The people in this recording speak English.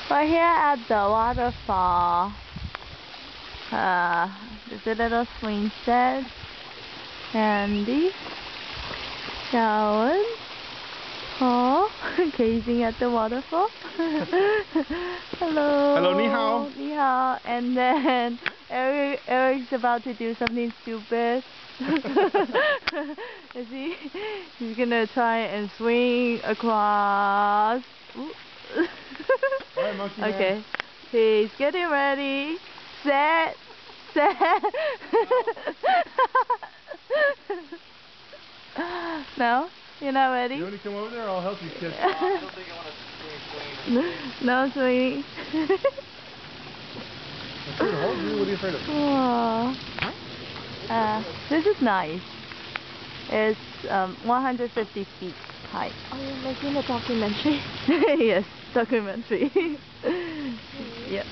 We're here at the waterfall. There's a little swing set. Andy, Sharon, Paul, gazing at the waterfall. Hello. Hello, ni hao. Ni hao. And then Eric's about to do something stupid. Is he? He's gonna try and swing across. Alright, monkey man. Okay. He's getting ready. Set. No? You're not ready? You want to come over there? I'll help you, kid. I don't think I want to swing. No swinging. I'm sure to hold you. What are you afraid of? This is nice. It's 150 feet high. Are you making a documentary? Yes, documentary. Yep.